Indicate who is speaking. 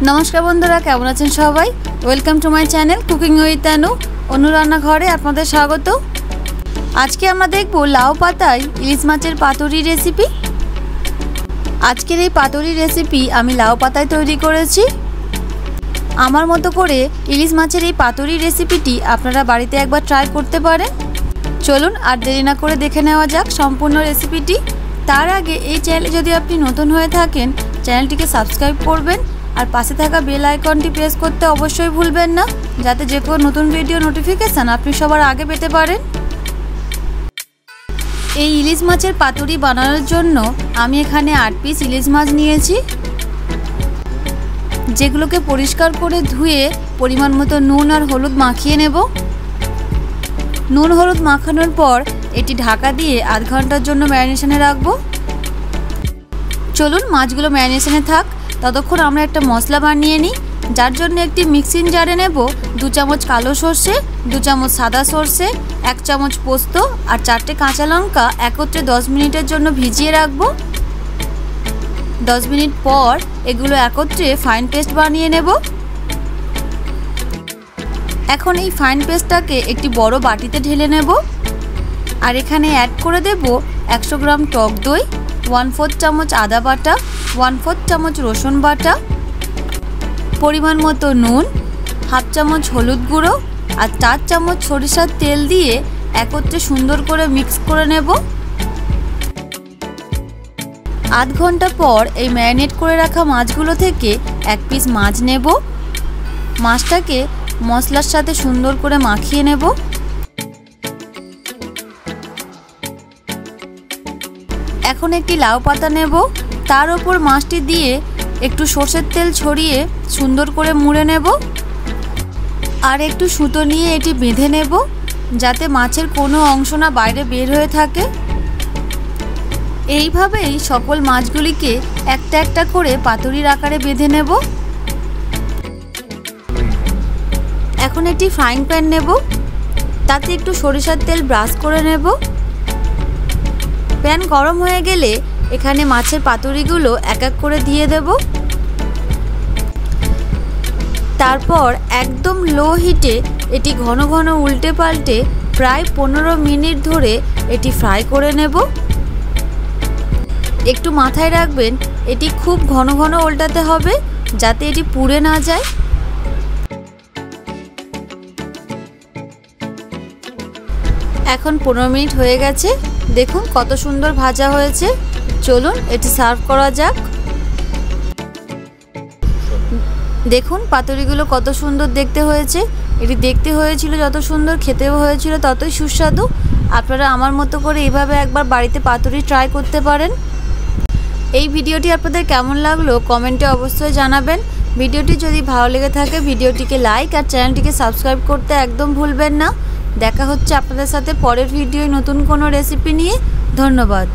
Speaker 1: नमस्कार बंधुरा केमन आছেন सबाई welcome to my channel cooking with Anu Anu रान्ना घरे आपनादेर स्वागत। आज के आमरा देखबो लाउ पाताय इलिश माछेर पातुरी रेसिपि। आजकेर एई पातुरी रेसिपि आमी लाउ पाताय तैरी करेछि। आमार मतो करे इलिश माछेर एई पातुरी रेसिपिटी आपनारा बाड़ीते एकबार ट्राई करते पारेन। चलुन आर देरी ना करे देखे नेওয়া যাক सम्पूर्ण रेसिपिटी। तार आगे एई चैनेले यदि आपनि नतुन हये थाकेन चैनलटिके सबस्क्राइब करबेन और पाशे थाका बेल आइकनटी प्रेस करते अवश्यई भूलबेन ना, जाते जे कोनो नतुन भिडियो नोटिफिकेशन आपनि सबार आगे पेते पारेन। এই ইলিশ মাছের পাতুরি বানানোর জন্য আমি এখানে 8 পিস ইলিশ মাছ নিয়েছি, যেগুলোকে পরিষ্কার করে ধুয়ে পরিমাণ মতো নুন আর হলুদ মাখিয়ে নেব। নুন হলুদ মাখানোর পর এটি ঢাকা দিয়ে আধ ঘন্টার জন্য ম্যারিনেশনে রাখবো। চলুন মাছগুলো ম্যারিনেশনে থাক, ততক্ষণ আমরা একটা মশলা বানিয়ে নিই। যার জন্য একটি মিক্সিং জারে নেব 2 চামচ কালো সরষে, 2 চামচ সাদা সরষে, 1 চামচ পোস্ত আর 4টে কাঁচা লঙ্কা একত্রে 10 মিনিটের জন্য ভিজিয়ে রাখবো। 10 মিনিট পর এগুলো একত্রে ফাইন পেস্ট বানিয়ে নেব। এখন এই ফাইন পেস্টটাকে একটি বড় বাটিতে ঢেলে নেব আর এখানে অ্যাড করে দেব 100 গ্রাম টক দই, 1/4 চামচ আদা বাটা, 1/4 চামচ রসুন বাটা, পরিমাণ মতো নুন, 1/2 চামচ হলুদ গুঁড়ো আর 4 চামচ সরিষার তেল দিয়ে একত্রে সুন্দর করে মিক্স করে নেব। আধ ঘন্টা পর এই ম্যারিনেট করে রাখা মাছগুলো থেকে এক পিস মাছ নেব। মাছটাকে মশলার সাথে সুন্দর করে মাখিয়ে নেব। এখন একটি লাউ পাতা নেব, তার উপর মাছটি দিয়ে একটু সরষের তেল ছড়িয়ে সুন্দর করে মুড়ে নেব আর একটু সুতো নিয়ে এটি বেঁধে নেব, যাতে মাছের কোনো অংশ না বাইরে বের হয়ে থাকে। এইভাবেই সকল মাছগুলিকে একটা একটা করে পাতুরির আকারে বেঁধে নেব। এখন একটি ফ্রাইং প্যান নেব, তাতে একটু সরিষার তেল ব্রাশ করে নেব। প্যান গরম হয়ে গেলে এখানে মাছের পাতুরিগুলো এক এক করে দিয়ে দেব। তারপর একদম লো হিটে এটি ঘন ঘন উল্টে পাল্টে প্রায় 15 মিনিট ধরে এটি ফ্রাই করে নেব। একটু মাথায় রাখবেন এটি খুব ঘন ঘন উল্টাতে হবে, যাতে এটি পুড়ে না যায়। এখন 15 মিনিট হয়ে গেছে, দেখুন কত সুন্দর ভাজা হয়েছে। চলুন এটি সার্ভ করা যাক। দেখুন পাতুরিগুলো কত সুন্দর দেখতে হয়েছে। এটি দেখতে হয়েছিল যত সুন্দর, খেতেও হয়েছিল ততই সুস্বাদু। আপনারা আমার মতো করে এইভাবে একবার বাড়িতে পাতুরি ট্রাই করতে পারেন। এই ভিডিওটি আপনাদের কেমন লাগলো কমেন্টে অবশ্যই জানাবেন। ভিডিওটি যদি ভালো লেগে থাকে ভিডিওটিকে লাইক আর চ্যানেলটিকে সাবস্ক্রাইব করতে একদম ভুলবেন না। দেখা হচ্ছে আপনাদের সাথে পরের ভিডিওয় নতুন কোনো রেসিপি নিয়ে। ধন্যবাদ।